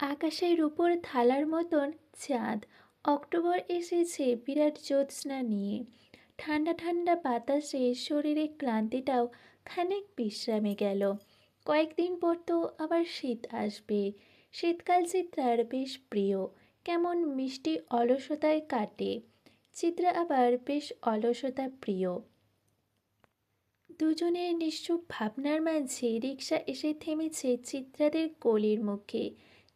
আকাশের উপর থালার মতন চাঁদ। অক্টোবর এসেছে বিরাট জ্যোৎস্না নিয়ে। ঠান্ডা ঠান্ডা বাতাসে শরীরের ক্লান্তিটাও খানিক বিশ্রামে গেল। কয়েকদিন পর তো আবার শীত আসবে। শীতকাল চিত্রার বেশ প্রিয়। কেমন মিষ্টি অলসতায় কাটে। চিত্রা আবার বেশ অলসতা প্রিয়। দুজনের নিশ্চুপ ভাবনার মাঝে রিকশা এসে থেমেছে চিত্রাদের গলির মুখে।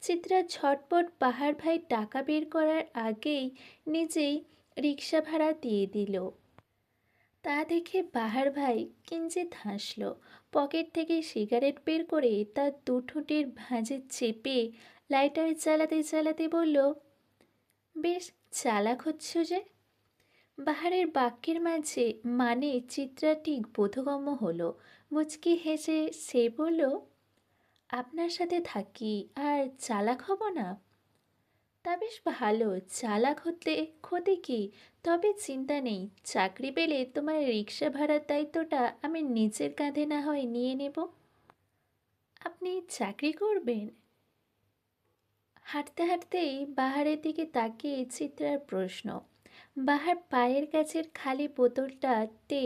চিত্রা ঝটপট বাহার ভাই টাকা বের করার আগেই নিজেই রিকশা ভাড়া দিয়ে দিল। তা দেখে বাহার ভাই কিঞ্চিৎ হাসল। পকেট থেকে সিগারেট বের করে তার দুঠোঁটের ভাঁজে চেপে লাইটার জ্বালাতে জ্বালাতে বলল, বেশ চালাক হচ্ছ যে। বাহারের বাক্যের মাঝে মানে চিত্রা ঠিক বোধগম্য হলো। মুচকি হেসে সে বলল, আপনার সাথে থাকি আর চালাক হব না? তা বেশ ভালো, চালাক হতে ক্ষতি কি? তবে চিন্তা নেই, চাকরি পেলে তোমার রিক্সা ভাড়ার দায়িত্বটা আমি নিজের কাঁধে না হয় নিয়ে নেব। আপনি চাকরি করবেন? হাঁটতে হাঁটতেই বাহারের দিকে তাকিয়ে চিত্রার প্রশ্ন। বাহার পায়ের কাছের খালি বোতলটাতে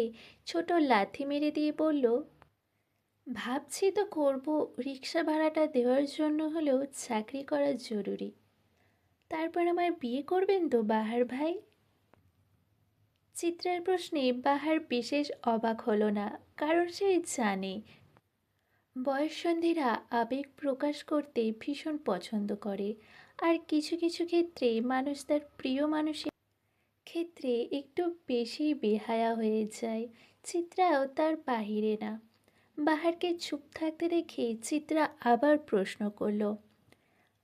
ছোট লাথি মেরে দিয়ে বলল, ভাবছি তো করব। রিক্সা ভাড়াটা দেওয়ার জন্য হলেও চাকরি করা জরুরি। তারপর আমায় বিয়ে করবেন তো বাহার ভাই? চিত্রার প্রশ্নে বাহার বিশেষ অবাক হলো না, কারণ সে জানে বয়ঃসন্ধিরা আবেগ প্রকাশ করতে ভীষণ পছন্দ করে। আর কিছু কিছু ক্ষেত্রে মানুষ তার প্রিয় মানুষের ক্ষেত্রে একটু বেশি বেহায়া হয়ে যায়। চিত্রাও তার বাহিরে না। বাহারকে চুপ থাকতে দেখে চিত্রা আবার প্রশ্ন করল,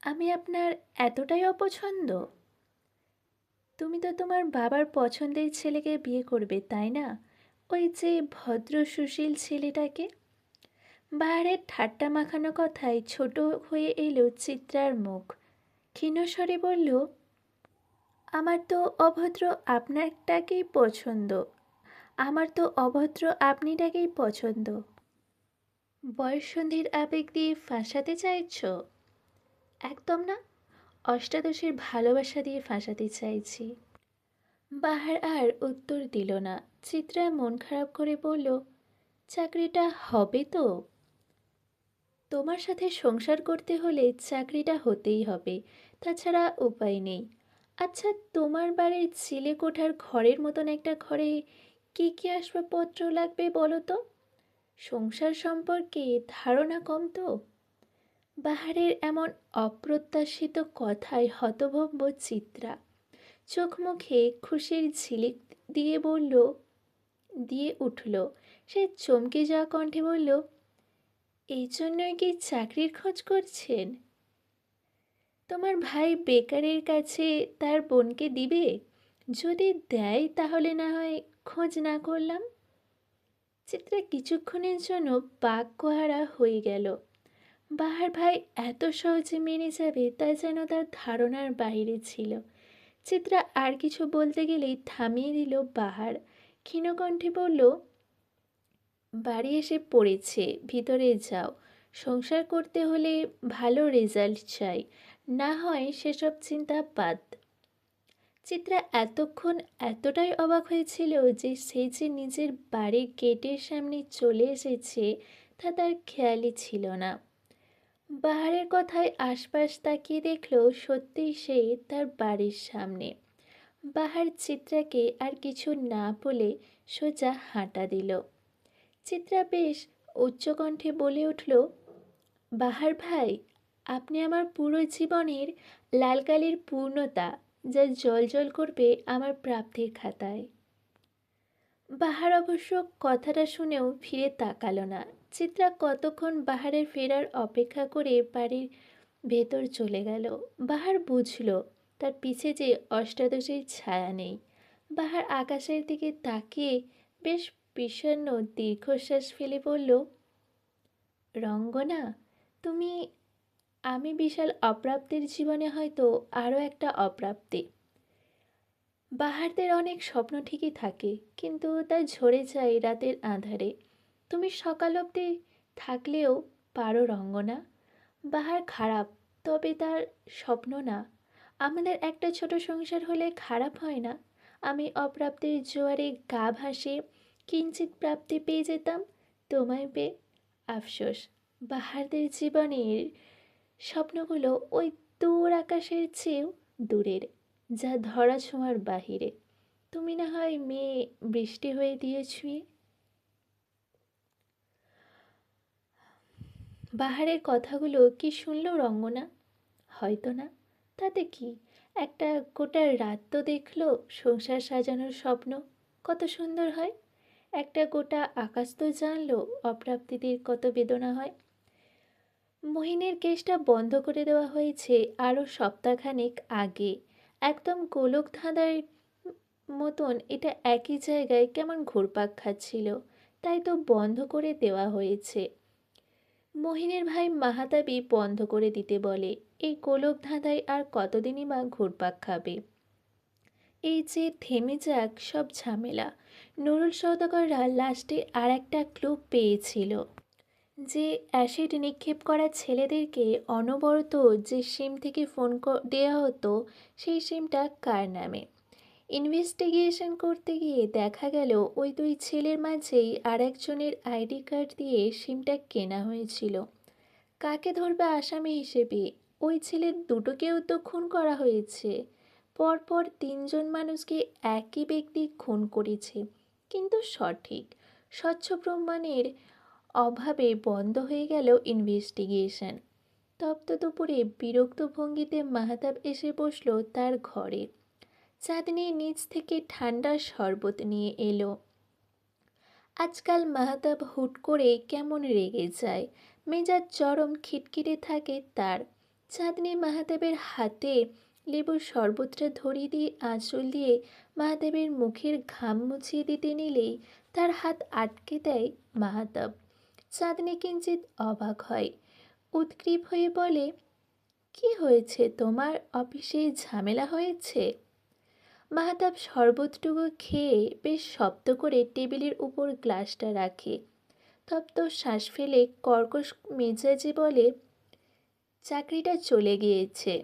আমি আপনার এতটাই অপছন্দ? তুমি তো তোমার বাবার পছন্দের ছেলেকে বিয়ে করবে, তাই না? ওই যে ভদ্র সুশীল ছেলেটাকে। বাহারের ঠাট্টা মাখানো কথায় ছোট হয়ে এলো চিত্রার মুখ। ক্ষীণস্বরে বলল, আমার তো অভদ্র আপনারটাকেই পছন্দ। আমার তো অভদ্র আপনিটাকেই পছন্দ। বয়ঃসন্ধির আবেগ দিয়ে ফাঁসাতে চাইছ? একদম না, অষ্টাদশের ভালোবাসা দিয়ে ফাঁসাতে চাইছি। বাহার আর উত্তর দিল না। চিত্রা মন খারাপ করে বলল, চাকরিটা হবে তো? তোমার সাথে সংসার করতে হলে চাকরিটা হতেই হবে, তাছাড়া উপায় নেই। আচ্ছা, তোমার বাড়ির চিলে কোঠার ঘরের মতন একটা ঘরে কি কি আসবাবপত্র লাগবে বলো তো? সংসার সম্পর্কে ধারণা কম তো। বাহারের এমন অপ্রত্যাশিত কথায় হতভম্ব চিত্রা। চোখ মুখে খুশির ঝিলিক দিয়ে বলল, দিয়ে উঠল। সে চমকে যাওয়া কণ্ঠে বলল, এই জন্যই কি চাকরির খোঁজ করছেন? তোমার ভাই বেকারের কাছে তার বোনকে দিবে? যদি দেয় তাহলে না হয় খোঁজ না করলাম। চিত্রা কিছুক্ষণের জন্য বাক্যহারা হয়ে গেল। বাহার ভাই এত সহজে মেনে যাবে তা যেন তার ধারণার বাইরে ছিল। চিত্রা আর কিছু বলতে গেলেই থামিয়ে দিল বাহার। ক্ষীণকণ্ঠে বলল, বাড়ি এসে পড়েছে, ভিতরে যাও। সংসার করতে হলে ভালো রেজাল্ট চাই, না হয় সেসব চিন্তা বাদ। চিত্রা এতক্ষণ এতটাই অবাক হয়েছিল যে সে যে নিজের বাড়ির গেটের সামনে চলে এসেছে তা তার খেয়ালই ছিল না। বাহারের কথায় আশপাশ তাকিয়ে দেখল সত্যিই সে তার বাড়ির সামনে। বাহার চিত্রাকে আর কিছু না বলে সোজা হাঁটা দিল। চিত্রা বেশ উচ্চকণ্ঠে বলে উঠল, বাহার ভাই, আপনি আমার পুরো জীবনের লালকালির পূর্ণতা, যা জল করবে আমার প্রাপ্তির খাতায়। বাহার অবশ্য কথাটা শুনেও ফিরে তাকালো না। চিত্রা কতক্ষণ বাহারের ফেরার অপেক্ষা করে বাড়ির ভেতর চলে গেল। বাহার বুঝল তার পিছে যে অষ্টাদশের ছায়া নেই। বাহার আকাশের দিকে তাকিয়ে বেশ বিষণ্ণ দীর্ঘশ্বাস ফেলে বলল, রঙ্গনা, তুমি, আমি বিশাল অপ্রাপ্তির জীবনে হয়তো আরও একটা অপ্রাপ্তি। বাহারদের অনেক স্বপ্ন ঠিকই থাকে, কিন্তু তা ঝরে যায় রাতের আঁধারে। তুমি সকাল অবধি থাকলেও পারো রঙ্গনা। বাহার খারাপ, তবে তার স্বপ্ন না। আমাদের একটা ছোট সংসার হলে খারাপ হয় না। আমি অপ্রাপ্তির জোয়ারে গা ভাসিয়ে কিঞ্চিৎ প্রাপ্তি পেয়ে যেতাম তোমায় পেয়ে। আফসোস, বাহারদের জীবনের স্বপ্নগুলো ওই দূর আকাশের চেয়েও দূরের, যা ধরা ছোঁয়ার বাহিরে। তুমি না হয় মেয়ে বৃষ্টি হয়ে দিয়ে ছুঁয়ে। বাহারের কথাগুলো কি শুনল রঙ্গনা? হয়তো না। তাতে কি, একটা গোটা রাত তো দেখলো সংসার সাজানোর স্বপ্ন কত সুন্দর হয়। একটা গোটা আকাশ তো জানলো অপ্রাপ্তিদের কত বেদনা হয়। মোহিনীর কেসটা বন্ধ করে দেওয়া হয়েছে আরও সপ্তাহখানেক আগে। একদম গোলক ধাঁধার মতন এটা একই জায়গায় কেমন ঘুরপাক খাচ্ছিল, তাই তো বন্ধ করে দেওয়া হয়েছে। মোহিনীর ভাই মাহাতাবি বন্ধ করে দিতে বলে। এই গোলক ধাঁধায় আর কতদিনই বা ঘুরপাক খাবে। এই যে থেমে যাক সব ঝামেলা। নুরুল সওদাগররা লাস্টে আর একটা ক্লু পেয়েছিল, যে অ্যাসিড নিক্ষেপ করা ছেলেদেরকে অনবরত যে সিম থেকে ফোন দেওয়া হতো, সেই সিমটা কার নামে। ইনভেস্টিগেশন করতে গিয়ে দেখা গেল ওই দুই ছেলের মাঝেই আর একজনের আইডি কার্ড দিয়ে সিমটা কেনা হয়েছিল। কাকে ধরবে আসামি হিসেবে? ওই ছেলের দুটোকেও তো খুন করা হয়েছে। পরপর তিনজন মানুষকে একই ব্যক্তি খুন করেছে, কিন্তু সঠিক স্বচ্ছ প্রমাণের অভাবে বন্ধ হয়ে গেল ইনভেস্টিগেশন। তপ্ত দুপুরে বিরক্ত ভঙ্গিতে মাহতাব এসে বসল তার ঘরে। চাঁদনি নিচ থেকে ঠান্ডা শরবত নিয়ে এলো। আজকাল মাহতাব হুট করে কেমন রেগে যায়, মেজাজ চরম খিটখিটে থাকে তার। চাঁদনি মাহতাবের হাতে লেবুর শরবতটা ধরিয়ে দিয়ে আঁচল দিয়ে মাহতাবের মুখের ঘাম মুছিয়ে দিতে নিলেই তার হাত আটকে দেয় মাহতাব। চাঁদনি কিঞ্চিত অবাক হয়, উদ্গ্রীব হয়ে বলে, কি হয়েছে তোমার? অফিসে ঝামেলা হয়েছে? মাহতাব শরবতটুকু খেয়ে বেশ শব্দ করে টেবিলের উপর গ্লাসটা রাখে। তপ্ত শ্বাস ফেলে কর্কশ মেজাজে বলে, চাকরিটা চলে গিয়েছে।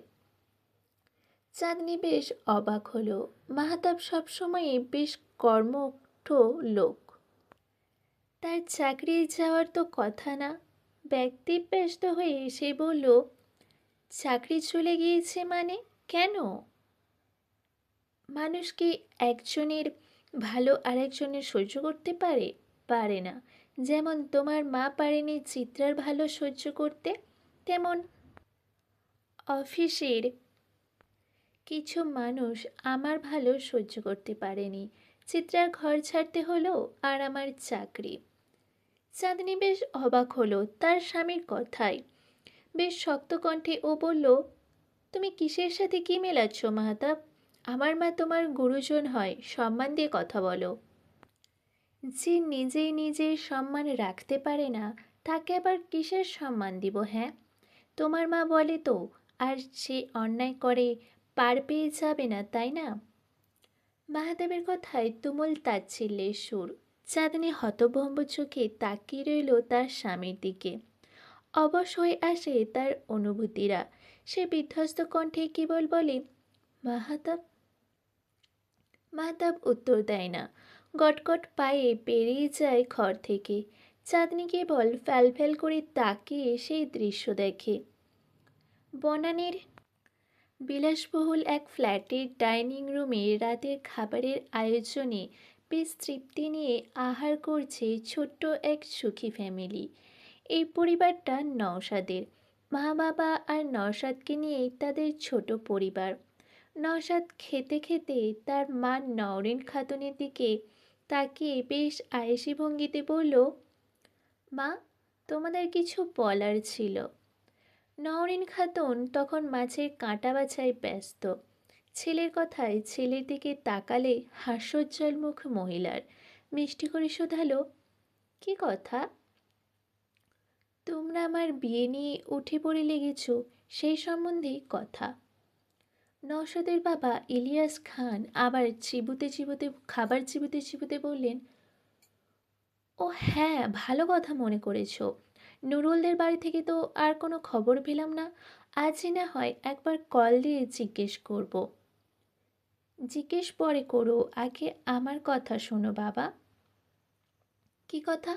চাঁদনি বেশ অবাক হলো। মাহতাব সবসময়ই বেশ কর্মঠ লোক, তার চাকরি যাওয়ার তো কথা না। ব্যক্তিব্যস্ত হয়ে সে বলল, চাকরি চলে গিয়েছে মানে? কেন? মানুষ কি একজনের ভালো আরেকজনের সহ্য করতে পারে? পারে না। যেমন তোমার মা পারেনি চিত্রার ভালো সহ্য করতে, তেমন অফিসের কিছু মানুষ আমার ভালো সহ্য করতে পারেনি। চিত্রার ঘর ছাড়তে হলো, আর আমার চাকরি। চাঁদনি বেশ অবাক হলো তার স্বামীর কথায়। বেশ শক্ত কণ্ঠে ও বলল, তুমি কিসের সাথে কি মেলাচ্ছ মাহতাব? আমার মা তোমার গুরুজন হয়, সম্মান দিয়ে কথা বলো। যে নিজেই নিজের সম্মান রাখতে পারে না, তাকে আবার কিসের সম্মান দিব? হ্যাঁ, তোমার মা বলে তো, আর সে অন্যায় করে পার পেয়ে যাবে না, তাই না? মাহাদেবের কথায় তুমুল তাচ্ছিল্যের সুর। চাঁদনি হতভম্ব চোখে তাকিয়ে রইল তার স্বামীর দিকে। অবশ হয়ে আসে তার অনুভূতিরা। সে বিধ্বস্ত কণ্ঠে কেবল বলে, মাহাতাব। মাহতাব উত্তর দেয় না, গটগট পায়ে বেরিয়ে যায় ঘর থেকে। চাঁদনি কেবল ফ্যালফ্যাল করে তাকিয়ে সেই দৃশ্য দেখে। বনানীর বিলাসবহুল এক ফ্ল্যাটের ডাইনিং রুমে রাতের খাবারের আয়োজনে বেশ তৃপ্তি নিয়ে আহার করছে ছোট্ট এক সুখী ফ্যামিলি। এই পরিবারটা নওশাদের। মা বাবা আর নওশাদকে নিয়েই তাদের ছোট পরিবার। নওশাদ খেতে খেতে তার মা নওরিন খাতুনের দিকে তাকিয়ে বেশ আয়েশি ভঙ্গিতে বলল, মা, তোমাদের কিছু বলার ছিল। নওরিন খাতুন তখন মাছের কাঁটা বাছায় ব্যস্ত। ছেলের কথায় ছেলের দিকে তাকালে হাস্যোজ্জ্বল মুখ মহিলার। মিষ্টি করে শোধালো, কি কথা? তোমরা আমার বিয়ে নিয়ে উঠে পড়ে লেগেছ, সেই সম্বন্ধেই কথা। নওশাদের বাবা ইলিয়াস খান আবার চিবুতে চিবুতে খাবার চিবুতে চিবুতে বললেন, ও হ্যাঁ, ভালো কথা মনে করেছ। নুরুলদের বাড়ি থেকে তো আর কোনো খবর পেলাম না। আজই না হয় একবার কল দিয়ে জিজ্ঞেস করব। জিজ্ঞেস পরে করো, আগে আমার কথা শোনো বাবা। কি কথা?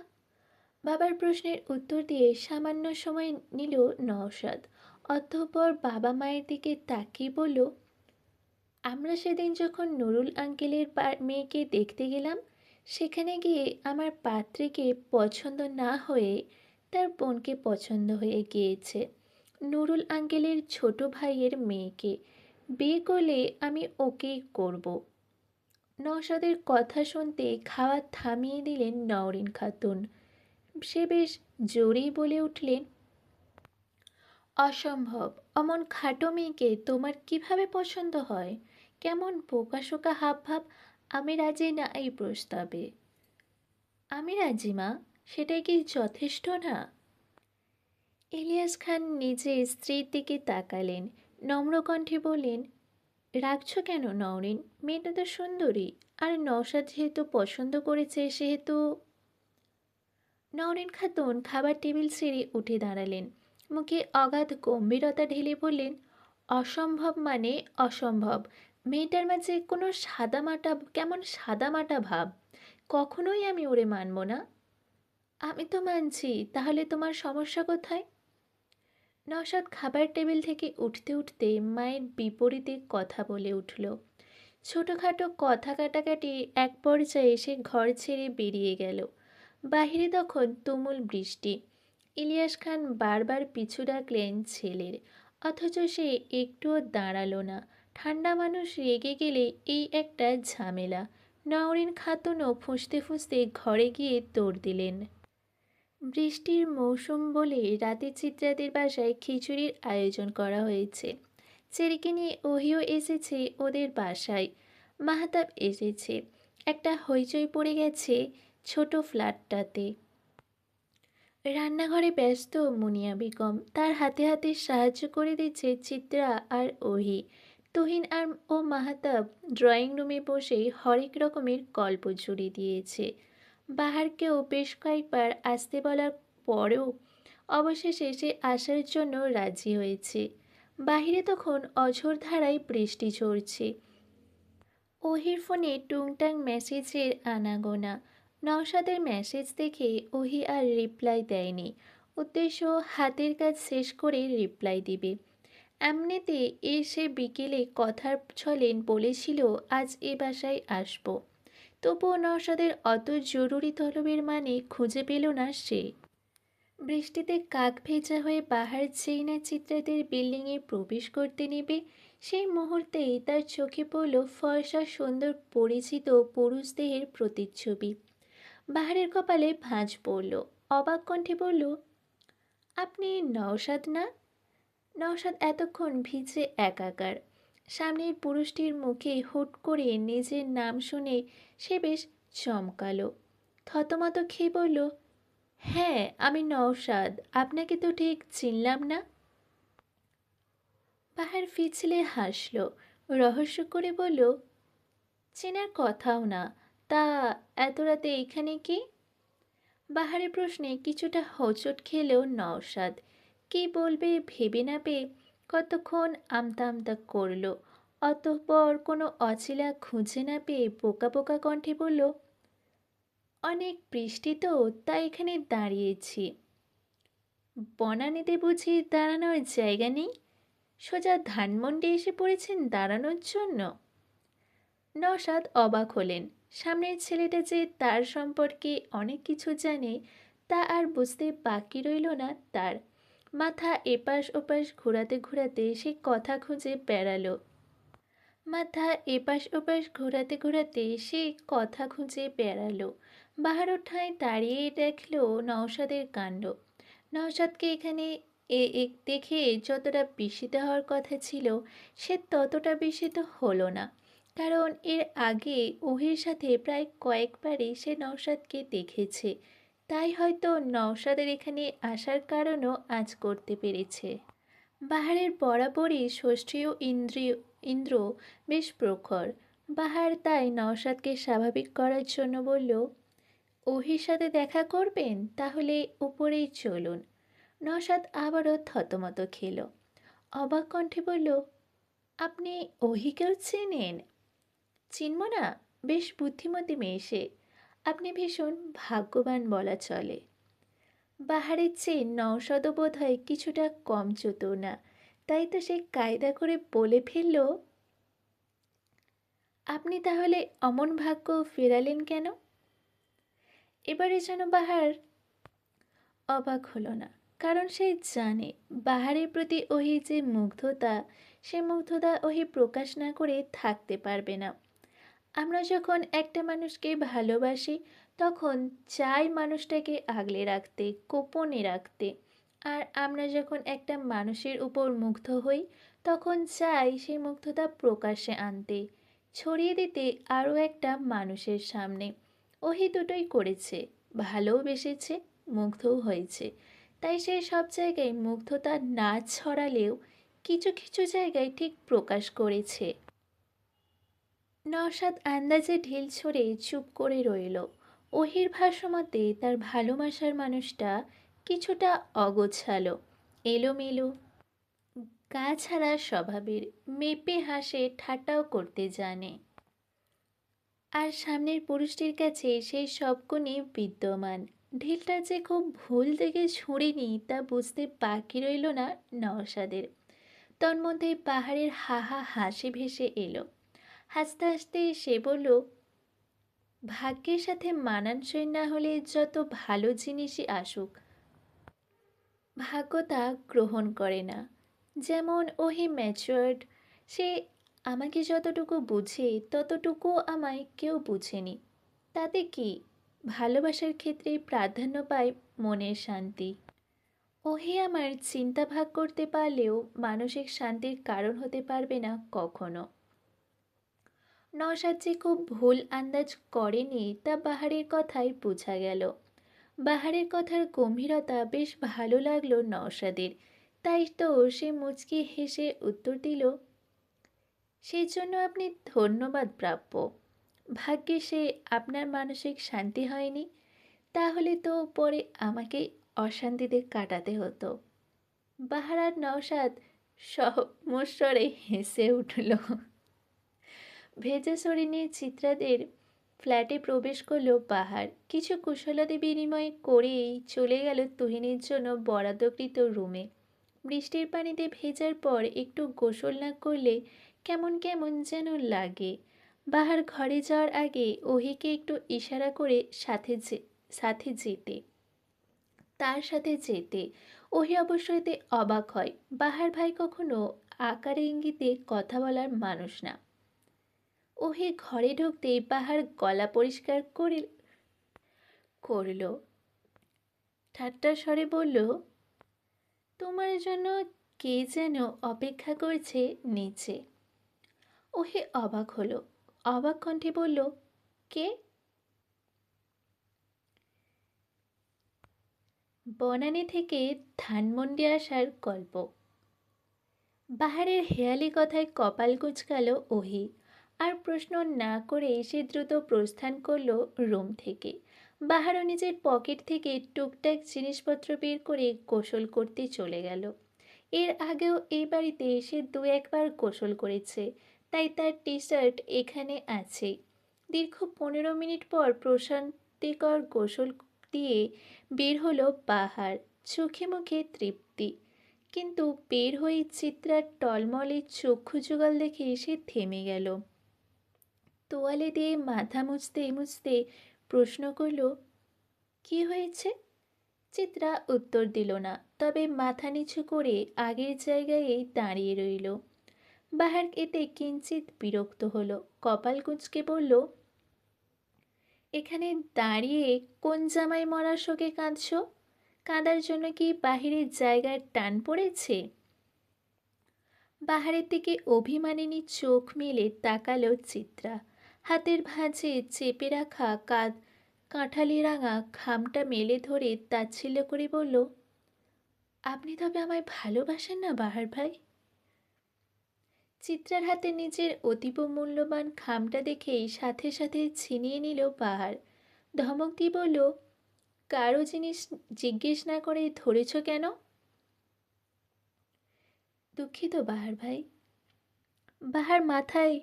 বাবার প্রশ্নের উত্তর দিয়ে সামান্য সময় নিল নওশাদ। অতঃপর বাবা মায়ের দিকে তাকিয়ে বলল, আমরা সেদিন যখন নুরুল আঙ্কেলের মেয়েকে দেখতে গেলাম, সেখানে গিয়ে আমার পাত্রীকে পছন্দ না হয়ে তার বোনকে পছন্দ হয়ে গিয়েছে। নুরুল আঙ্কেলের ছোট ভাইয়ের মেয়েকে বিয়ে করলে আমি ওকেই করব। নওশাদের কথা শুনতে খাওয়া থামিয়ে দিলেন নওরিন খাতুন। সে বেশ জোরেই বলে উঠলেন, অসম্ভব! অমন খাটো মেয়েকে তোমার কিভাবে পছন্দ হয়? কেমন বোকাশোকা হাবভাব! আমি রাজি না এই প্রস্তাবে। আমি রাজি মা, সেটাই কি যথেষ্ট না? ইলিয়াস খান নিজের স্ত্রীর দিকে তাকালেন, নম্র কণ্ঠে বললেন, রাখছো কেন নওরিন? মেয়েটা তো সুন্দরী, আর নওশাদ যেহেতু পছন্দ করেছে সেহেতু। নওরিন খাতুন খাবার টেবিল ছেড়ে উঠে দাঁড়ালেন, মুখে অগাধ গম্ভীরতা ঢেলে বললেন, অসম্ভব মানে অসম্ভব। মেয়েটার মাঝে কোনো সাদামাটা, কেমন সাদামাটা ভাব। কখনোই আমি ওরে মানব না। আমি তো মানছি, তাহলে তোমার সমস্যা কোথায়? নওশাদ খাবার টেবিল থেকে উঠতে উঠতে মায়ের বিপরীতে কথা বলে উঠল। ছোটোখাটো কথা কাটাকাটি এক পর্যায়ে এসে ঘর ছেড়ে বেরিয়ে গেল। বাহিরে তখন তুমুল বৃষ্টি। ইলিয়াস খান বারবার পিছু ডাকলেন ছেলের, অথচ সে একটুও দাঁড়ালো না। ঠান্ডা মানুষ রেগে গেলে এই একটা ঝামেলা। নওরিন খাতুনও ফুঁসতে ফুঁসতে ঘরে গিয়ে দৌড় দিলেন। বৃষ্টির মৌসুম বলে রাতে চিত্রাদের বাসায় খিচুড়ির আয়োজন করা হয়েছে। চেরিকে নিয়ে ওহিও এসেছে ওদের বাসায়। মাহতাব এসেছে। একটা হইচই পড়ে গেছে ছোট ফ্ল্যাটটাতে। রান্নাঘরে ব্যস্ত মুনিয়া বেগম, তার হাতে হাতে সাহায্য করে দিচ্ছে চিত্রা আর ওহি। তুহিন আর ও মাহতাব ড্রয়িং রুমে বসে হরেক রকমের গল্প জুড়ে দিয়েছে। বাহারকেও বেশ কয়েকবার আসতে বলার পরেও অবশেষে সে আসার জন্য রাজি হয়েছে। বাহিরে তখন অঝোর ধারায় বৃষ্টি ঝরছে। ওহির ফোনে টুংটাং মেসেজের আনাগোনা। নওশাদের মেসেজ দেখে ওহি আর রিপ্লাই দেয়নি। উদ্দেশ্য হাতের কাজ শেষ করে রিপ্লাই দিবে। এমনিতে সে বিকেলে কথার ছলে বলেছিল আজ এ বাসায় আসবো। তবুও নওশাদের অত জরুরি তলবের মানে খুঁজে পেল না সে। বৃষ্টিতে কাক ভেজা হয়ে বাহার যেই না চিত্রাদের বিল্ডিংয়ে প্রবেশ করতে নেবে, সেই মুহূর্তেই তার চোখে পড়ল ফর্সা সুন্দর পরিচিত পুরুষ দেহের প্রতিচ্ছবি। বাহারের কপালে ভাঁজ পড়ল। অবাক কণ্ঠে বলল, আপনি নওশাদ না? নওশাদ এতক্ষণ ভিজে একাকার। সামনের পুরুষটির মুখে হুট করে নিজের নাম শুনে সে বেশ চমকালো। থতমত খেয়ে বলল, হ্যাঁ আমি নওশাদ, আপনাকে তো ঠিক চিনলাম না। বাহার ফিচলে হাসল, রহস্য করে বলল, চেনার কথাও না। তা এত রাতে এখানে কি? বাহারের প্রশ্নে কিছুটা হোঁচট খেলেও নওশাদ কি বলবে ভেবে না পেয়ে কতক্ষণ আমতা আমতা করল। অতঃপর কোনো অছিলা খুঁজে না পেয়ে বোকা বোকা কণ্ঠে বলল, অনেক বৃষ্টি তো, তাই এখানে দাঁড়িয়েছি। বনানীতে বুঝি দাঁড়ানোর জায়গা নেই? সোজা ধানমন্ডি এসে পড়েছেন দাঁড়ানোর জন্য? নওশাদ অবাক হলেন। সামনের ছেলেটা যে তার সম্পর্কে অনেক কিছু জানে তা আর বুঝতে বাকি রইল না তার। মাথা এপাশ ওপাশ ঘোরাতে ঘোরাতে সে কথা খুঁজে বেড়ালো। মাথা এপাশ ওপাশ ঘোরাতে ঘোরাতে সে কথা খুঁজে বেড়ালো। বাহারও ঠাঁই দাঁড়িয়ে দেখল নওশাদের কাণ্ড। নওশাদকে এখানে দেখে যতটা বিস্মিত হওয়ার কথা ছিল সে ততটা বিস্মিত হলো না। কারণ এর আগে ওহির সাথে প্রায় কয়েকবারই সে নওশাদকে দেখেছে। তাই হয়তো নওশাদের এখানে আসার কারণও আজ করতে পেরেছে। বাহারের বরাবরই ষষ্ঠীয় ইন্দ্র বেশ প্রখর। বাহার তাই নওশাদকে স্বাভাবিক করার জন্য বলল, ওহির সাথে দেখা করবেন? তাহলে উপরেই চলুন। নওশাদ আবারও থতমত খেল। অবাক কণ্ঠে বলল, আপনি ওহিকেও চেনেন? চিনব না? বেশ বুদ্ধিমতী মেয়ে সে। আপনি ভীষণ ভাগ্যবান বলা চলে। বাহারের চেয়ে নওশাদও বোধ হয় কিছুটা কম চতুর না, তাই তো সে কায়দা করে বলে ফেলল, আপনি তাহলে অমন ভাগ্য ফেরালেন কেন? এবারে যেন বাহার অবাক হলো না, কারণ সে জানে বাহারের প্রতি ওহি যে মুগ্ধতা, সে মুগ্ধতা ওহি প্রকাশ না করে থাকতে পারবে না। আমরা যখন একটা মানুষকে ভালোবাসি তখন চাই মানুষটাকে আগলে রাখতে, গোপনে রাখতে। আর আমরা যখন একটা মানুষের উপর মুগ্ধ হই তখন চাই সেই মুগ্ধতা প্রকাশ্যে আনতে, ছড়িয়ে দিতে আরও একটা মানুষের সামনে। ওহি দুটোই করেছে, ভালোও বেসেছে, মুগ্ধও হয়েছে। তাই সে সব জায়গায় মুগ্ধতা না ছড়ালেও কিছু কিছু জায়গায় ঠিক প্রকাশ করেছে। নওশাদ আন্দাজে ঢিল ছড়ে চুপ করে রইল। ওহির ভাষ্যমতে তার ভালোবাসার মানুষটা কিছুটা অগোছালো, এলোমেলো, গা ছাড়া স্বভাবের, মেপে হাসে, ঠাট্টাও করতে জানে। আর সামনের পুরুষটির কাছে সেই সব গুণই বিদ্যমান। ঢিলটা যে খুব ভুল দিকে ছুঁড়েনি তা বুঝতে বাকি রইল না নওশাদের। তন্মধ্যে পাহাড়ের হাহা হাসি ভেসে এলো। হাসতে হাসতে সে বলল, ভাগ্যের সাথে মানানসই না হলে যত ভালো জিনিসই আসুক, ভাগ্য তা গ্রহণ করে না। যেমন ওহি ম্যাচিওর্ড, সে আমাকে যতটুকু বুঝে ততটুকুও আমায় কেউ বুঝেনি। তাতে কি, ভালোবাসার ক্ষেত্রে প্রাধান্য পায় মনের শান্তি। ওহি আমার চিন্তা ভাগ করতে পারলেও মানসিক শান্তির কারণ হতে পারবে না কখনো। নওশাদ যে খুব ভুল আন্দাজ করেনি তা বাহারের কথাই বোঝা গেল। বাহারের কথার গম্ভীরতা বেশ ভালো লাগলো নওশাদের। তাই তো সে মুচকি হেসে উত্তর দিল, সেই জন্য আপনি ধন্যবাদ প্রাপ্য। ভাগ্যে সে আপনার মানসিক শান্তি হয়নি, তাহলে তো পরে আমাকে অশান্তিতে কাটাতে হতো। বাহার আর নওশাদ সমস্বরে হেসে উঠল। ভেজা শরীর নিয়ে চিত্রাদের ফ্ল্যাটে প্রবেশ করলো বাহার। কিছু কুশলাদি বিনিময় করেই চলে গেল তুহিনের জন্য বরাদ্দকৃত রুমে। বৃষ্টির পানিতে ভেজার পর একটু গোসল না করলে কেমন কেমন যেন লাগে। বাহার ঘরে যাওয়ার আগে ওহিকে একটু ইশারা করে সাথে যেতে, তার সাথে যেতে। ওহি অবশ্য এতে অবাক হয়। বাহার ভাই কখনো আকারে ইঙ্গিতে কথা বলার মানুষ না। ওহি ঘরে ঢুকতেই বাহার গলা পরিষ্কার করল, ঠাট্টার স্বরে বলল, তোমার জন্য কে যেন অপেক্ষা করছে নিচে। ওহি অবাক হলো, অবাক কণ্ঠে বলল, কে? বনানী থেকে ধানমন্ডি আসার গল্প। বাহারের হেয়ালি কথায় কপাল কুঁচকাল ওহি। আর প্রশ্ন না করে সে দ্রুত প্রস্থান করল রুম থেকে। বাহারও নিজের পকেট থেকে টুকটাক জিনিসপত্র বের করে গোসল করতে চলে গেল। এর আগেও এই বাড়িতে সে দু একবার গোসল করেছে, তাই তার টি শার্ট এখানে আছে। দীর্ঘ 15 মিনিট পর প্রশান্তিকর গোসল দিয়ে বের হলো বাহার, চোখে মুখে তৃপ্তি। কিন্তু বের হয়ে চিত্রার টলমলে চক্ষু যুগল দেখে সে থেমে গেল। তোয়ালে দিয়ে মাথা মুছতে মুছতে প্রশ্ন করল, কি হয়েছে? চিত্রা উত্তর দিল না, তবে মাথা নিচু করে আগের জায়গায় দাঁড়িয়ে রইল। বাহার এতে কিঞ্চিত বিরক্ত হলো, কপাল কুঁচকে বলল, এখানে দাঁড়িয়ে কোন জামাই মরার শোকে কাঁদছ? কাঁদার জন্য কি বাহিরের জায়গার টান পড়েছে? বাহারের দিকে অভিমানিনী চোখ মেলে তাকালো চিত্রা। হাতের ভাঁজে চেপে রাখা কাঁঠালি রাঙা খামটা মেলে ধরে তাচ্ছিল্য করে বলল, আপনি তবে আমায় ভালোবাসেন না বাহার ভাই? চিত্রার হাতে নিজের অতীব মূল্যবান খামটা দেখেই সাথে সাথে ছিনিয়ে নিল বাহার। ধমক দিয়ে বলল, কারো জিনিস জিজ্ঞেস না করে ধরেছ কেন? দুঃখিত বাহার ভাই। বাহার মাথায়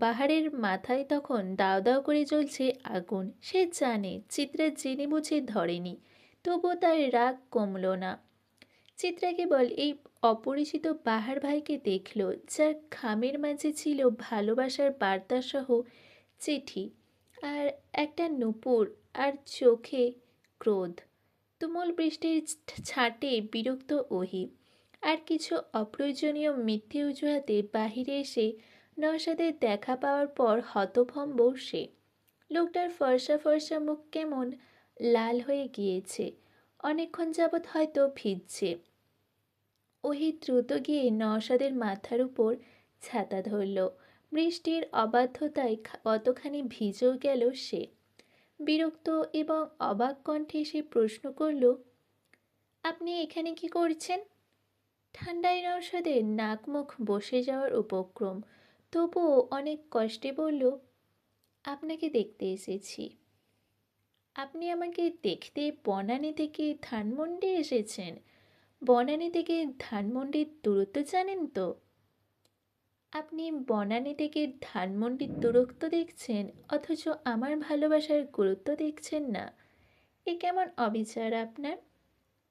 বাহারের মাথায় তখন দাও দাও করে জ্বলছে আগুন। সে জানে চিত্রা জেনে বুঝে ধরেনি, তবুও তার রাগ কমল না। চিত্রা কেবল এই অপরিচিত বাহার ভাইকে দেখল, যার খামের মাঝে ছিল ভালোবাসার বার্তাসহ চিঠি, আর একটা নূপুর, আর চোখে ক্রোধ। তুমুল বৃষ্টির ছাঁটে বিরক্ত ওহি, আর কিছু অপ্রয়োজনীয় মিথ্যে অজুহাতে বাহিরে এসে নওশাদের দেখা পাওয়ার পর হতভম্ব সে। লোকটার ফর্সা ফর্সা মুখ কেমন লাল হয়ে গিয়েছে, অনেকক্ষণ যাবৎ হয়তো ভিজছে। ওহি দ্রুত গিয়ে নওশাদের মাথার উপর ছাতা ধরল। বৃষ্টির অবাধ্যতায় কতখানি ভিজেও গেল সে। বিরক্ত এবং অবাক কণ্ঠে সে প্রশ্ন করল, আপনি এখানে কি করছেন? ঠান্ডায় নওশাদের নাক মুখ বসে যাওয়ার উপক্রম, তবুও অনেক কষ্টে বলল, আপনাকে দেখতে এসেছি। আপনি আমাকে দেখতে বনানী থেকে ধানমন্ডি এসেছেন? বনানী থেকে ধানমন্ডির দূরত্ব জানেন তো? আপনি বনানী থেকে ধানমন্ডির দূরত্ব দেখছেন, অথচ আমার ভালোবাসার গুরুত্ব দেখছেন না। এ কেমন অবিচার আপনার?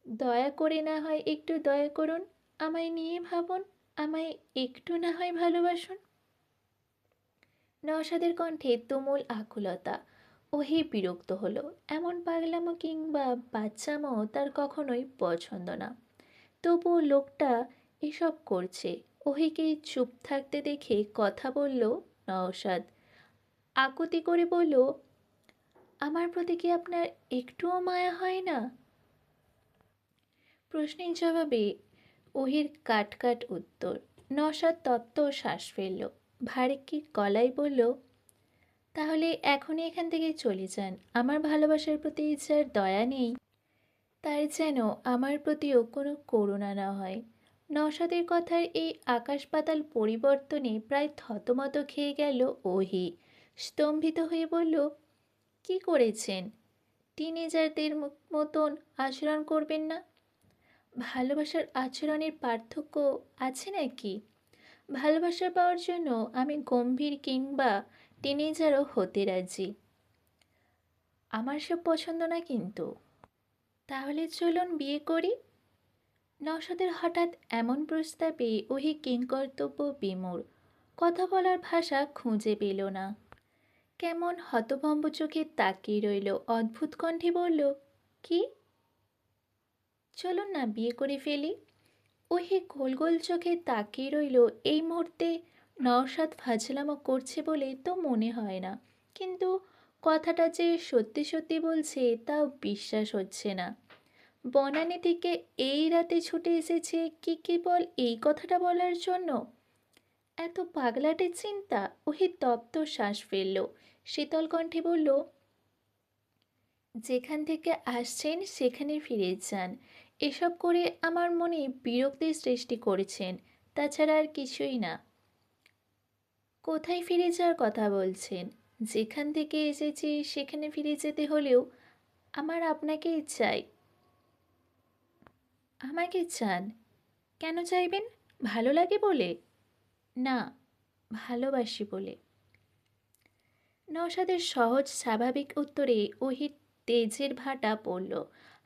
দয়া করে না হয় একটু দয়া করুন, আমায় নিয়ে ভাবুন, আমায় একটু না হয় ভালোবাসুন। নওশাদের কণ্ঠে তুমুল আকুলতা। ওহি বিরক্ত হলো। এমন পাগলামো কিংবা বাচ্চামো তার কখনোই পছন্দ না। তবুও লোকটা এসব করছে। ওহিকে চুপ থাকতে দেখে কথা বলল নওশাদ। আকুতি করে বলল, আমার প্রতি কি আপনার একটুও মায়া হয় না? প্রশ্নের জবাবে ওহির কাট কাট উত্তর। নওশাদ তত্ত্ব শ্বাস ফেলল, ভারী গলায় বলল, তাহলে এখনই এখান থেকে চলে যান। আমার ভালোবাসার প্রতি যার দয়া নেই, তার যেন আমার প্রতিও কোনো করুণা না হয়। নওশাদের কথার এই আকাশ পাতাল পরিবর্তনে প্রায় থতমত খেয়ে গেল ওহি। স্তম্ভিত হয়ে বলল, কি করেছেন? টিনেজারদের মতন আচরণ করবেন না। ভালোবাসার আচরণের পার্থক্য আছে নাকি? ভালোবাসা পাওয়ার জন্য আমি গম্ভীর কিংবা টিনেজারও হতে রাজি। আমার সব পছন্দ না কিন্তু। তাহলে চলুন বিয়ে করি। নওশাদের হঠাৎ এমন প্রস্তাবে ওহি কিংকর্তব্য বিমূঢ়। কথা বলার ভাষা খুঁজে পেল না। কেমন হতভম্ব চোখে তাকিয়ে রইল। অদ্ভুত কণ্ঠে বলল, কি? চলুন না বিয়ে করে ফেলি। ওহি গোল গোল চোখে তাকিয়ে রইল। এই মুহূর্তে নওশাদ ফাজলামো করছে বলে তো মনে হয় না, কিন্তু কথাটা যে সত্যি সত্যি বলছে তাও বিশ্বাস হচ্ছে না। বনানী থেকে এই রাতে ছুটে এসেছে কি কেবল এই কথাটা বলার জন্য? এত পাগলাটে চিন্তা। ওহি তপ্ত শ্বাস ফেলল, শীতল কণ্ঠে বলল, যেখান থেকে আসছেন সেখানে ফিরে যান। এসব করে আমার মনে বিরক্তির সৃষ্টি করেছেন, তাছাড়া আর কিছুই না। কোথায় ফিরে যাওয়ার কথা বলছেন? যেখান থেকে এসেছি সেখানে ফিরে যেতে হলেও আমার আপনাকেই চাই। আমাকে চান? কেন চাইবেন? ভালো লাগে বলে? না, ভালোবাসি বলে। নওশাদের সহজ স্বাভাবিক উত্তরে ওহির তেজের ভাটা পড়ল।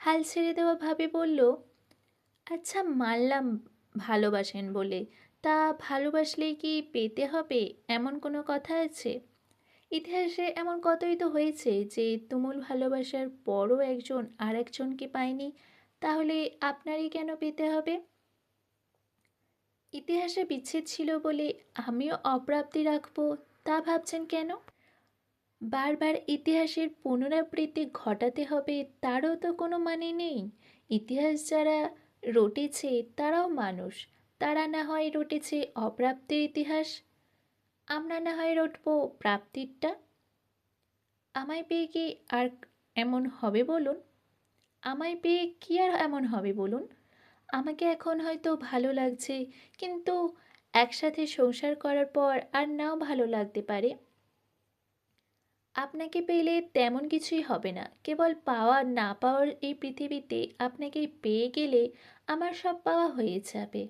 হাল ছেড়ে দেওয়া ভাবে বলল, আচ্ছা মানলাম ভালোবাসেন বলে, তা ভালোবাসলেই কি পেতে হবে এমন কোনো কথা আছে? ইতিহাসে এমন কতই তো হয়েছে যে তুমুল ভালোবাসার পরও একজন আর একজনকে পায়নি। তাহলে আপনারই কেন পেতে হবে? ইতিহাসে বিচ্ছেদ ছিল বলে আমিও অপ্রাপ্তি রাখবো, তা ভাবছেন কেন? বারবার ইতিহাসের পুনরাবৃত্তি ঘটাতে হবে তারও তো কোনো মানে নেই। ইতিহাস যারা রটেছে তারাও মানুষ, তারা না হয় রটেছে অপ্রাপ্তির ইতিহাস, আমরা না হয় রটবো প্রাপ্তিরটা। আমায় পেয়ে কি আর এমন হবে বলুন? আমায় পেয়ে কি আর এমন হবে বলুন? আমাকে এখন হয়তো ভালো লাগছে, কিন্তু একসাথে সংসার করার পর আর নাও ভালো লাগতে পারে। আপনাকে পেলে তেমন কিছুই হবে না। কেবল পাওয়া না পাওয়ার এই পৃথিবীতে আপনাকে পেয়ে গেলে আমার সব পাওয়া হয়ে যাবে।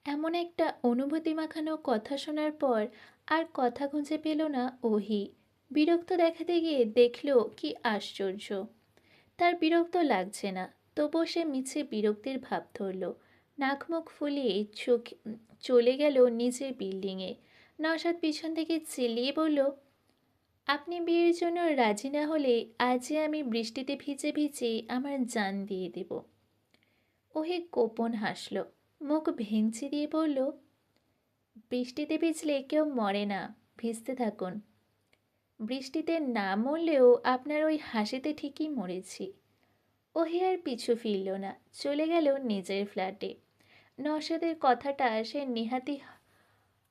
এমন একটা অনুভূতি মাখানো কথা শোনার পর আর কথা খুঁজে পেল না ওহি। বিরক্ত দেখাতে গিয়ে দেখল কি আশ্চর্য, তার বিরক্ত লাগছে না। তবুও সে মিছে বিরক্তির ভাব ধরল। নাক মুখ ফুলিয়ে চোখ চলে গেল নিজের বিল্ডিংয়ে। নওশাদ পিছন থেকে চিল্লিয়ে বলল, আপনি বিয়ের জন্য রাজি না হলে আজই আমি বৃষ্টিতে ভিজে ভিজে আমার জান দিয়ে দেব। ওহে গোপন হাসল, মুখ ভেঙচি দিয়ে বলল, বৃষ্টিতে ভিজলে কেউ মরে না, ভিজতে থাকুন। বৃষ্টিতে না মরলেও আপনার ওই হাসিতে ঠিকই মরেছি। ওহি আর পিছু ফিরল না, চলে গেল নিজের ফ্ল্যাটে। নওশাদের কথাটা সে নেহাতি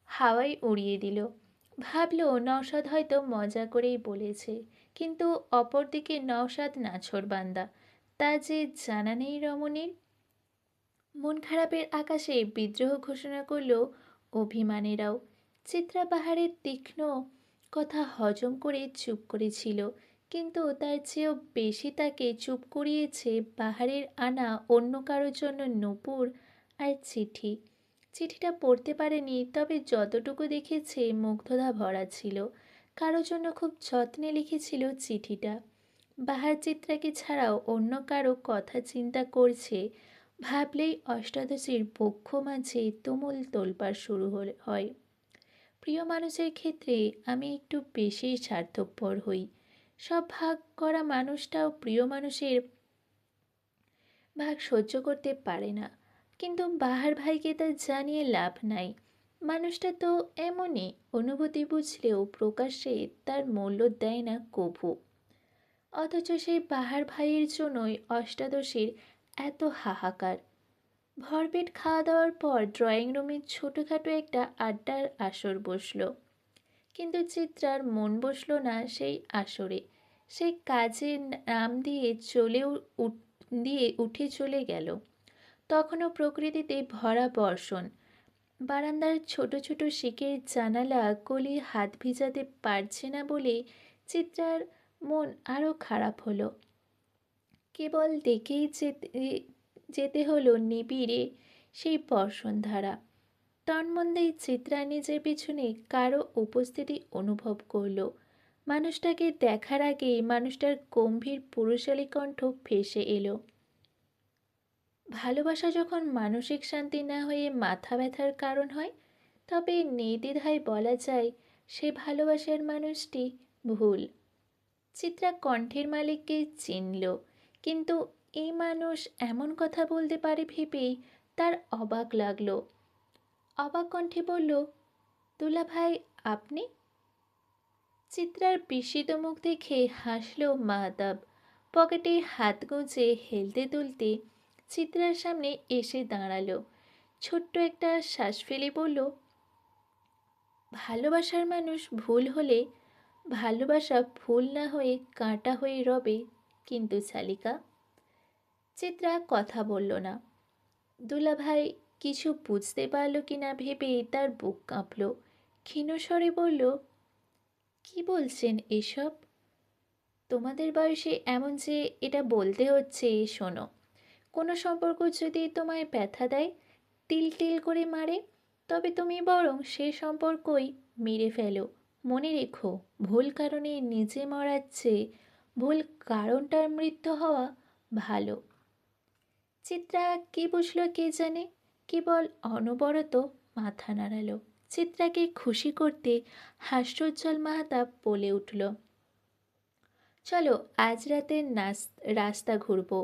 হাওয়ায় উড়িয়ে দিল। ভাবল নওশাদ হয়তো মজা করেই বলেছে, কিন্তু অপরদিকে নওশাদ নাছোড়বান্দা, তা যে জানা নেই রমণীর। মন খারাপের আকাশে বিদ্রোহ ঘোষণা করল অভিমানেরাও। চিত্রা পাহাড়ের তীক্ষ্ণ কথা হজম করে চুপ করেছিল, কিন্তু তার চেয়েও বেশি তাকে চুপ করিয়েছে পাহাড়ের আনা অন্য কারোর জন্য নূপুর আর চিঠি। চিঠিটা পড়তে পারেনি, তবে যতটুকু দেখেছে মুগ্ধতা ভরা ছিল। কারোর জন্য খুব যত্নে লিখেছিল চিঠিটা। বাহার চিত্রাকে ছাড়াও অন্য কারো কথা চিন্তা করছে ভাবলেই অষ্টাদশীর বক্ষ মাঝে তুমুল তোলপাড় শুরু হয়। প্রিয় মানুষের ক্ষেত্রে আমি একটু বেশি স্বার্থপর হই। সব ভাগ করা মানুষটাও প্রিয় মানুষের ভাগ সহ্য করতে পারে না, কিন্তু বাহার ভাইকে তা জানিয়ে লাভ নাই। মানুষটা তো এমনই, অনুভূতি বুঝলেও প্রকাশ্যে তার মূল্য দেয় না কভু। অথচ সেই বাহার ভাইয়ের জন্যই অষ্টাদশীর এত হাহাকার। ভরপেট খাওয়া দাওয়ার পর ড্রয়িং রুমে ছোটোখাটো একটা আড্ডার আসর বসল, কিন্তু চিত্রার মন বসল না সেই আসরে। সে কাজের নাম দিয়ে উঠে চলে গেল। তখনও প্রকৃতিতে ভরা বর্ষণ। বারান্দার ছোট ছোট শিকের জানালা কলি হাত ভিজাতে পারছে না বলে চিত্রার মন আরও খারাপ হলো। কেবল দেখেই যেতে হলো নিবিড়ে সেই বর্ষণধারা। তন্মধ্যেই চিত্রা নিজের পিছনে কারো উপস্থিতি অনুভব করল। মানুষটাকে দেখার আগেই মানুষটার গম্ভীর পুরুষালী কণ্ঠ ভেসে এলো, ভালোবাসা যখন মানসিক শান্তি না হয়ে মাথা ব্যথার কারণ হয়, তবে নির্দ্বিধায় বলা যায় সে ভালোবাসার মানুষটি ভুল। চিত্রা কণ্ঠের মালিককে চিনল, কিন্তু এই মানুষ এমন কথা বলতে পারে ভেবেই তার অবাক লাগলো। অবাক কণ্ঠে বলল, দুলাভাই আপনি? চিত্রার বিস্মিত মুখ দেখে হাসল মাহতাব। পকেটে হাত গুঁজে হেলতে দুলতে চিত্রার সামনে এসে দাঁড়ালো। ছোট্ট একটা শ্বাস ফেলে বলল, ভালোবাসার মানুষ ভুল হলে ভালোবাসা ফুল না হয়ে কাঁটা হয়ে রবে কিন্তু শালিকা। চিত্রা কথা বলল না। দুলাভাই কিছু বুঝতে পারল কি না ভেবে তার বুক কাঁপল। ক্ষীণস্বরে বলল, কি বলছেন এসব? তোমাদের বয়সে এমন যে এটা বলতে হচ্ছে, শোনো, কোনো সম্পর্ক যদি তোমায় ব্যথা দেয়, তিল তিল করে মারে, তবে তুমি বরং সে সম্পর্কই মেরে ফেলো। মনে রেখো, ভুল কারণে নিজে মরার চেয়ে ভুল কারণটার মৃত্যু হওয়া ভালো। চিত্রা কি বুঝল কে জানে, কেবল অনবরত মাথা নাড়ালো। চিত্রাকে খুশি করতে হাস্যোজ্জ্বল মাহতাব বলে উঠল, চলো আজ রাতে রাস্তা ঘুরবো,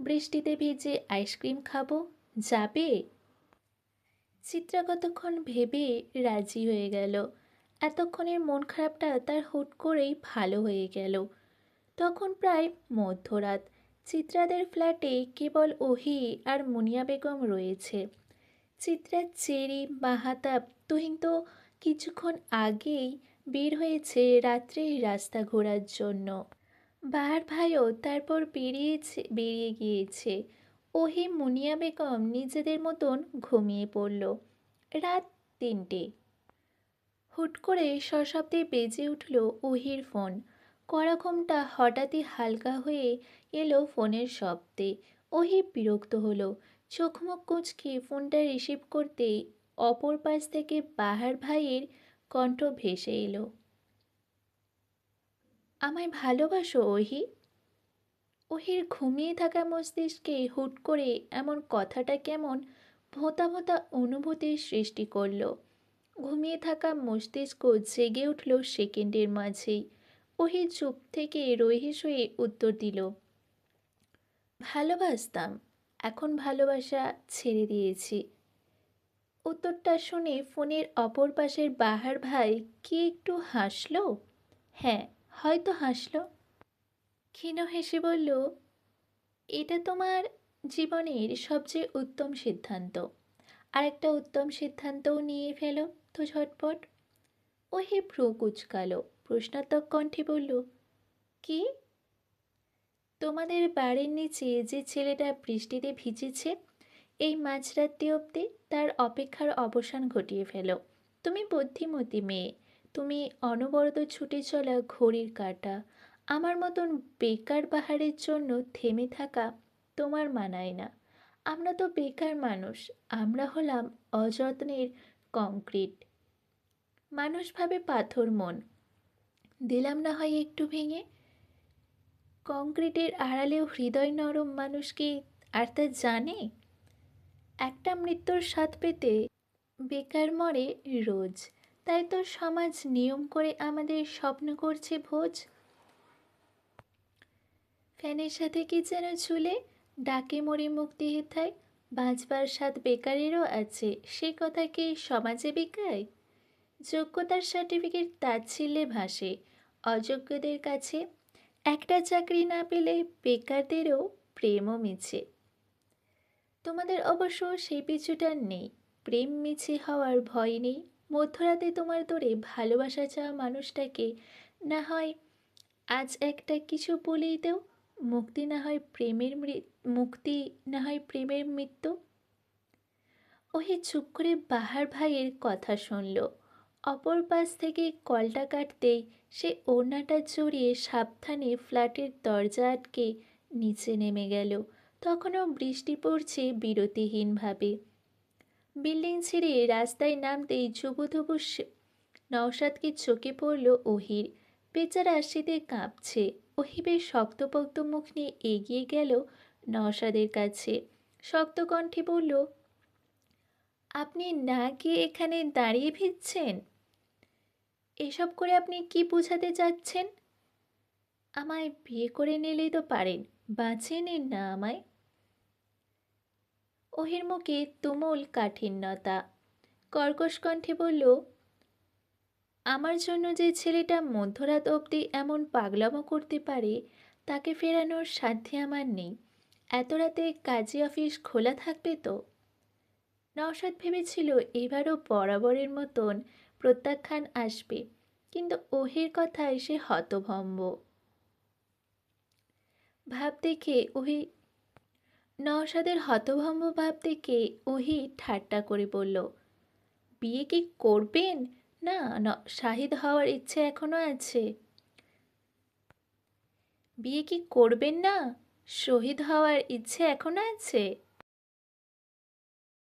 বৃষ্টিতে ভিজে আইসক্রিম খাবো, যাবে? চিত্রা কতক্ষণ ভেবে রাজি হয়ে গেল। এতক্ষণের মন খারাপটা তার হুট করেই ভালো হয়ে গেল। তখন প্রায় মধ্যরাত। চিত্রাদের ফ্ল্যাটে কেবল ওহি আর মুনিয়া বেগম রয়েছে। চিত্রার চেরি, মাহাতাব, তুহিন তো কিছুক্ষণ আগেই বের হয়েছে রাত্রেই রাস্তা ঘোরার জন্য। বাহার ভাইও তারপর বেরিয়ে গিয়েছে। ওহি, মুনিয়া বেগম নিজেদের মতন ঘুমিয়ে পড়ল। রাত 3টে। হুট করে সশব্দে বেজে উঠল ওহির ফোন। কড়া ঘুমটা হঠাৎই হালকা হয়ে এলো ফোনের শব্দে। ওহি বিরক্ত হলো, চোখ মুখ কুঁচকে ফোনটা রিসিভ করতেই অপর পাশ থেকে বাহার ভাইয়ের কণ্ঠ ভেসে এলো। আমায় ভালোবাসো ওহি? ওহির ঘুমিয়ে থাকা মস্তিষ্কে হুট করে এমন কথাটা কেমন ভোঁতা ভোঁতা অনুভূতির সৃষ্টি করলো। ঘুমিয়ে থাকা মস্তিষ্ক জেগে উঠল সেকেন্ডের মাঝেই। ওহি চুপ থেকে রহিস হয়ে উত্তর দিল, ভালোবাসতাম, এখন ভালোবাসা ছেড়ে দিয়েছি। উত্তরটা শুনে ফোনের অপর পাশের বাহার ভাই কি একটু হাসলো? হ্যাঁ, হয়তো হাসলো। ক্ষীণ হেসে বলল, এটা তোমার জীবনের সবচেয়ে উত্তম সিদ্ধান্ত। আর একটা উত্তম সিদ্ধান্তও নিয়ে ফেলো তো ঝটপট। ওহি ভ্রু কুচকালো, প্রশ্নাত্মক কণ্ঠে বলল, কি? তোমাদের বাড়ির নিচে যে ছেলেটা বৃষ্টিতে ভিজেছে এই মাঝরাত্রি অবধি, তার অপেক্ষার অবসান ঘটিয়ে ফেলো। তুমি বুদ্ধিমতী মেয়ে, তুমি অনবরত ছুটে চলা ঘড়ির কাঁটা। আমার মতন বেকার বাহারের জন্য থেমে থাকা তোমার মানায় না। আমরা তো বেকার মানুষ, আমরা হলাম অযত্নের কংক্রিট। মানুষ ভাবে পাথর মন, দিলাম না হয় একটু ভেঙে। কংক্রিটের আড়ালেও হৃদয় নরম মানুষ কি আর তা জানে? একটা মৃত্যুর স্বাদ পেতে বেকার মরে রোজ। তাই তো সমাজ নিয়ম করে আমাদের স্বপ্ন করছে ভোজ। ফ্যানের সাথে কি যেন ঝুলে ডাকে মরে মুক্তি হেথায়। বাঁচবার স্বাদ বেকারেরও আছে, সে কথা কি সমাজে বিকায়? যোগ্যতার সার্টিফিকেট তাচ্ছিল্যে ভাসে অযোগ্যদের কাছে। একটা চাকরি না পেলে বেকারদেরও প্রেমও মিছে। তোমাদের অবশ্য সেই পিছুটা নেই, প্রেম মিছে হওয়ার ভয় নেই। মধ্যরাতে তোমার দরে ভালোবাসা চাওয়া মানুষটাকে না হয় আজ একটা কিছু বলেই দেও, মুক্তি না হয় প্রেমের মুক্তি না হয় প্রেমের মৃত্যু। ওহি চুপ করে বাহার ভাইয়ের কথা শুনল। অপর পাশ থেকে কলটা কাটতেই সে ওড়নাটা জড়িয়ে সাবধানে ফ্ল্যাটের দরজা আটকে নিচে নেমে গেল। তখনও বৃষ্টি পড়ছে বিরতিহীনভাবে। বিল্ডিং ছেড়ে রাস্তায় নামতেই জুবুথুবু নওশাদকে চোখে পড়ল ওহির। বেচারা শীতে কাঁপছে। ওহি বেশ শক্তপোক্ত মুখ নিয়ে এগিয়ে গেল নওশাদের কাছে, শক্ত কণ্ঠে বলল, আপনি না গিয়ে এখানে দাঁড়িয়ে ভিজছেন? এসব করে আপনি কি বোঝাতে চাচ্ছেন? আমায় বিয়ে করে নিলেই তো পারেন, বাঁচিয়ে নিন না আমায়। ওহির মুখে তুমুল কাঠিন্যতা, কর্কশ কণ্ঠে বলল, আমার জন্য যে ছেলেটা মধ্যরাত অবধি এমন পাগলামো করতে পারে তাকে ফেরানোর সাধ্যে আমার নেই। এত রাতে কাজী অফিস খোলা থাকবে তো? নওশাদ ভেবেছিল এবারও বরাবরের মতন প্রত্যাখ্যান আসবে, কিন্তু ওহির কথায় সে হতভম্ব। ভাব দেখে ওহি নওশাদের হতভম্ব ভাব দেখে ওহি ঠাট্টা করে বলল, বিয়ে কি করবেন? না, শাহিদ হওয়ার ইচ্ছে এখনো আছে। বিয়ে কি করবেন না? শহীদ হওয়ার ইচ্ছে এখনো আছে?